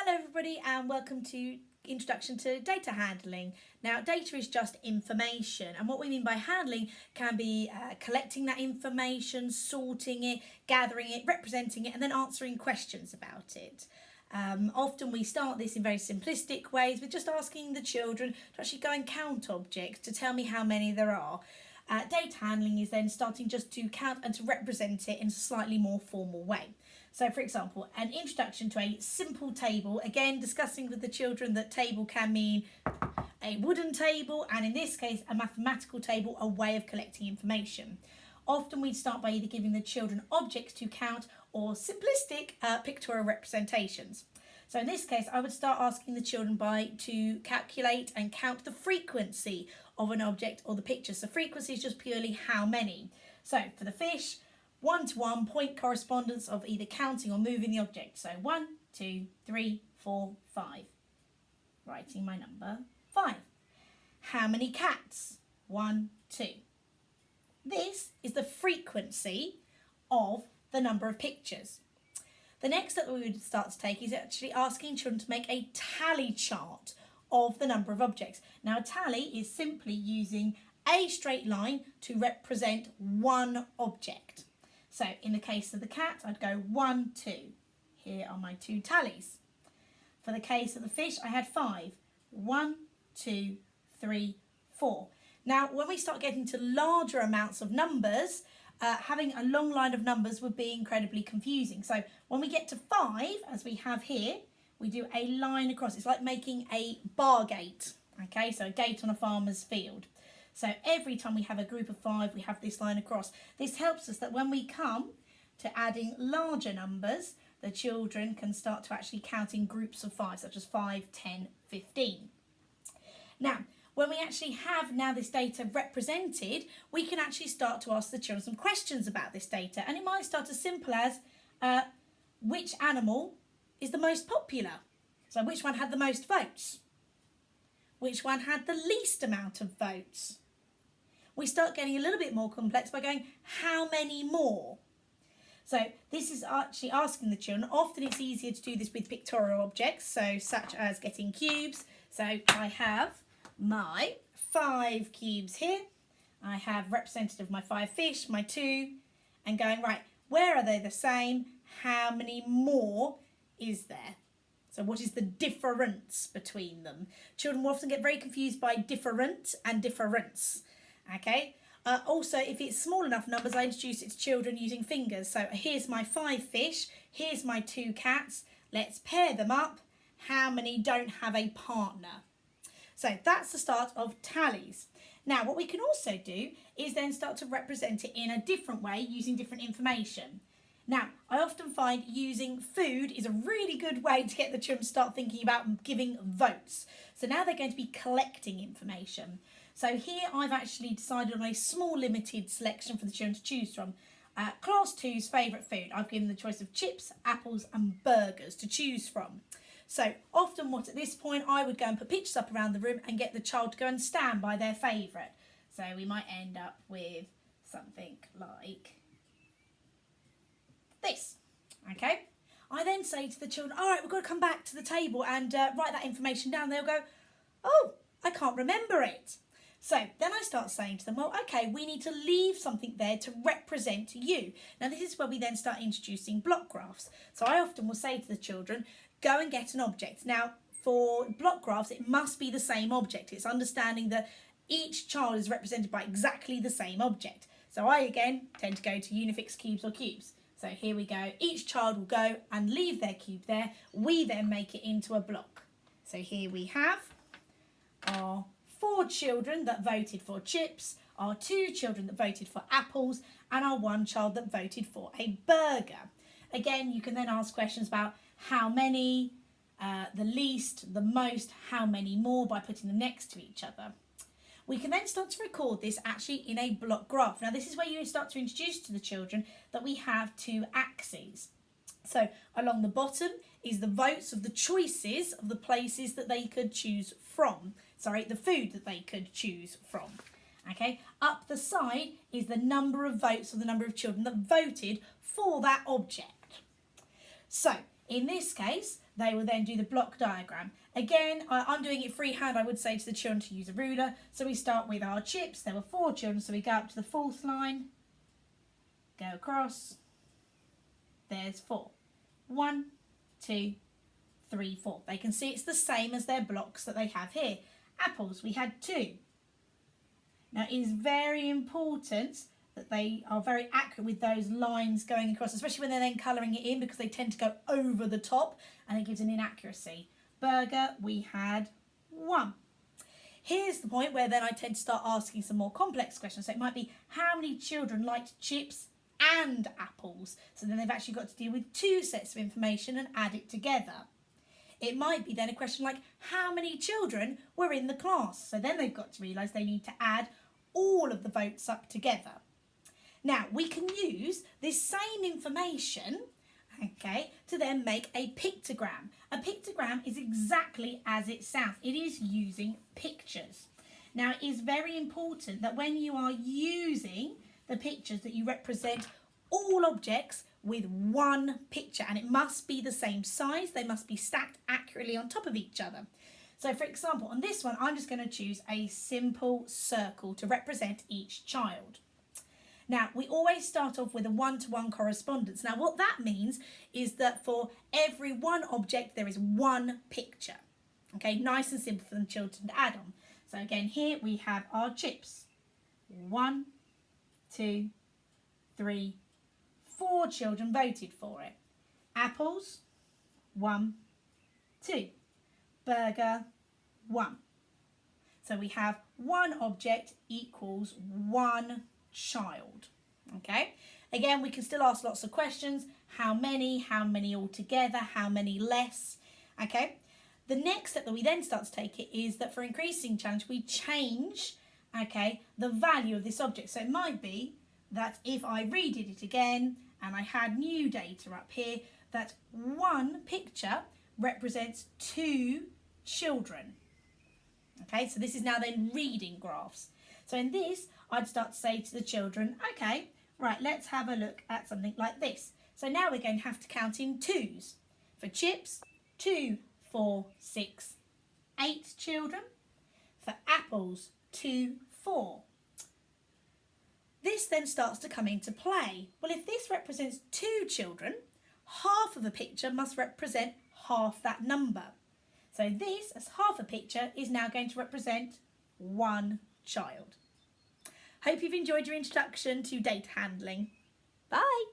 Hello everybody and welcome to Introduction to Data Handling. Now data is just information, and what we mean by handling can be collecting that information, sorting it, gathering it, representing it and then answering questions about it. Often we start this in very simplistic ways with just asking the children to actually go and count objects to tell me how many there are. Data handling is then starting just to count and to represent it in a slightly more formal way. So for example, an introduction to a simple table, again discussing with the children that table can mean a wooden table, and in this case a mathematical table, a way of collecting information. Often we'd start by either giving the children objects to count or simplistic pictorial representations. So in this case I would start asking the children to calculate and count the frequency of an object or the picture. So frequency is just purely how many. So for the fish, 1-to-1 point correspondence of either counting or moving the object. So 1, 2, 3, 4, 5. Writing my number 5. How many cats? 1, 2. This is the frequency of the number of pictures. The next step that we would start to take is actually asking children to make a tally chart of the number of objects. Now a tally is simply using a straight line to represent one object. So in the case of the cat, I'd go 1, 2. Here are my 2 tallies. For the case of the fish, I had 5. 1, 2, 3, 4. Now, when we start getting to larger amounts of numbers, having a long line of numbers would be incredibly confusing. So when we get to 5, as we have here, we do a line across. It's like making a bar gate. Okay, so a gate on a farmer's field. So every time we have a group of 5, we have this line across. This helps us that when we come to adding larger numbers, the children can start to actually count in groups of 5, such as 5, 10, 15. Now, when we actually have now this data represented, we can actually start to ask the children some questions about this data. And it might start as simple as, which animal is the most popular? So which one had the most votes? Which one had the least amount of votes? We start getting a little bit more complex by going, how many more? So this is actually asking the children. Often it's easier to do this with pictorial objects, so such as getting cubes. So I have my 5 cubes here. I have representative of my 5 fish, my 2, and going, right, where are they the same? How many more is there? So what is the difference between them? Children will often get very confused by different and difference. Okay. Also, if it's small enough numbers, I introduce it to children using fingers. So here's my 5 fish. Here's my 2 cats. Let's pair them up. How many don't have a partner? So that's the start of tallies. Now, what we can also do is then start to represent it in a different way using different information. Now, I often find using food is a really good way to get the children to start thinking about giving votes. So now they're going to be collecting information. So here I've actually decided on a small limited selection for the children to choose from. Class 2's favourite food. I've given the choice of chips, apples and burgers to choose from. So often at this point I would go and put pictures up around the room and get the child to go and stand by their favourite. So we might end up with something like this. Okay, I then say to the children, all right, we've got to come back to the table and write that information down. They'll go, oh, I can't remember it. So then I start saying to them, well, okay, we need to leave something there to represent you. Now this is where we then start introducing block graphs. So I often will say to the children, go and get an object. Now for block graphs, it must be the same object. It's understanding that each child is represented by exactly the same object. So I again tend to go to Unifix cubes or cubes. So here we go. Each child will go and leave their cube there. We then make it into a block. So here we have our 4 children that voted for chips, our 2 children that voted for apples, and our 1 child that voted for a burger. Again, you can then ask questions about how many, the least, the most, how many more by putting them next to each other. We can then start to record this actually in a block graph. Now this is where you start to introduce to the children that we have 2 axes. So along the bottom is the votes of the choices of the places that they could choose from. Sorry, the food that they could choose from. Okay, up the side is the number of votes or the number of children that voted for that object. So In this case, they will then do the block diagram. Again, I'm doing it freehand. I would say to the children to use a ruler. So we start with our chips. There were 4 children, so we go up to the 4th line, go across. There's 4. 1, 2, 3, 4. They can see it's the same as their blocks that they have here. Apples, we had 2. Now, it is very important that they are very accurate with those lines going across, especially when they're then colouring it in, because they tend to go over the top and it gives an inaccuracy. Burger, we had 1. Here's the point where then I tend to start asking some more complex questions. So it might be, how many children liked chips and apples? So then they've actually got to deal with 2 sets of information and add it together. It might be then a question like, how many children were in the class? So then they've got to realise they need to add all of the votes up together. Now, we can use this same information, okay, to then make a pictogram. A pictogram is exactly as it sounds. It is using pictures. Now, it is very important that when you are using the pictures that you represent all objects with one picture, and it must be the same size. They must be stacked accurately on top of each other. So, for example, on this one, I'm just going to choose a simple circle to represent each child. Now, we always start off with a one-to-one correspondence. Now, what that means is that for every one object, there is one picture. Okay, nice and simple for the children to add on. So again, here we have our chips. 1, 2, 3, 4 children voted for it. Apples, 1, 2. Burger, 1. So we have one object equals one child. Okay, again, we can still ask lots of questions. How many altogether, how many less? Okay, the next step that we then start to take it is that for increasing challenge, we change, okay, the value of this object. So it might be that if I redid it again and I had new data up here, that one picture represents 2 children. Okay, so this is now then reading graphs. So in this, I'd start to say to the children, okay, right, let's have a look at something like this. So now we're going to have to count in 2s. For chips, 2, 4, 6, 8 children. For apples, 2, 4. This then starts to come into play. Well, if this represents 2 children, half of a picture must represent half that number. So this, as half a picture, is now going to represent 1 child. Hope you've enjoyed your introduction to data handling. Bye!